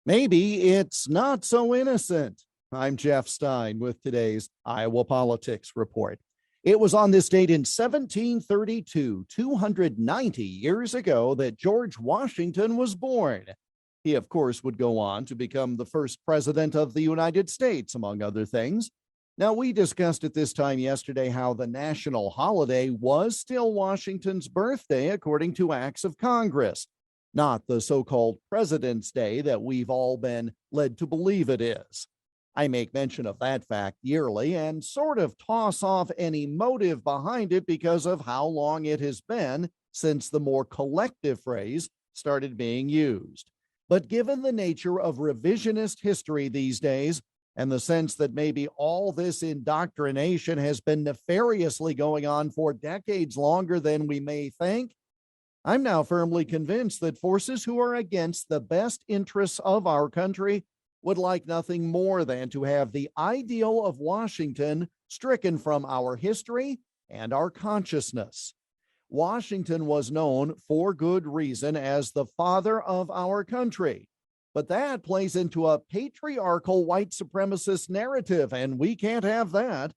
Maybe it's not so innocent. I'm Jeff Stein with today's Iowa Politics Report. It was on this date in 1732, 290 years ago, that George Washington was born. He, of course, would go on to become the first president of the United States, among other things. Now, we discussed at this time yesterday how the national holiday was still Washington's birthday, according to acts of Congress, not the so-called President's Day that we've all been led to believe it is. I make mention of that fact yearly and sort of toss off any motive behind it because of how long it has been since the more collective phrase started being used. But given the nature of revisionist history these days, and the sense that maybe all this indoctrination has been nefariously going on for decades longer than we may think, I'm now firmly convinced that forces who are against the best interests of our country would like nothing more than to have the ideal of Washington stricken from our history and our consciousness. Washington was known for good reason as the father of our country, but that plays into a patriarchal white supremacist narrative, and we can't have that.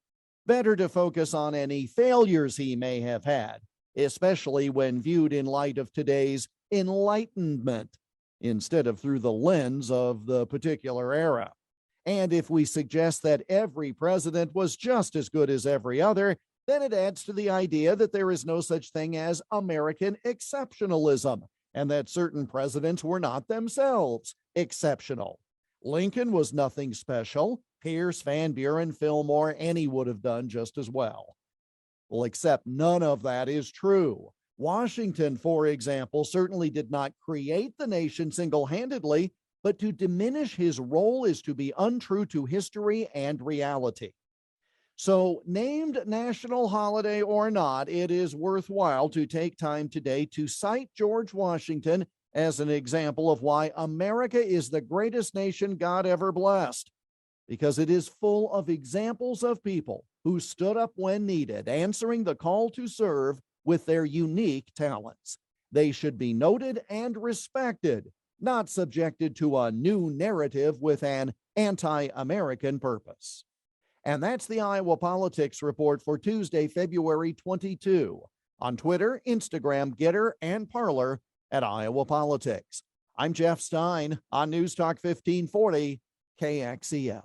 Better to focus on any failures he may have had, especially when viewed in light of today's Enlightenment, instead of through the lens of the particular era. And if we suggest that every president was just as good as every other, then it adds to the idea that there is no such thing as American exceptionalism, and that certain presidents were not themselves exceptional. Lincoln was nothing special. Pierce, Van Buren, Fillmore, any would have done just as well. Well, except none of that is true. Washington, for example, certainly did not create the nation single-handedly, but to diminish his role is to be untrue to history and reality. So, named national holiday or not, it is worthwhile to take time today to cite George Washington as an example of why America is the greatest nation God ever blessed, because it is full of examples of people who stood up when needed, answering the call to serve with their unique talents. They should be noted and respected, not subjected to a new narrative with an anti-American purpose. And that's the Iowa Politics Report for Tuesday, February 22. On Twitter, Instagram, Getter, and Parler at Iowa Politics. I'm Jeff Stein on News Talk 1540 KXEL.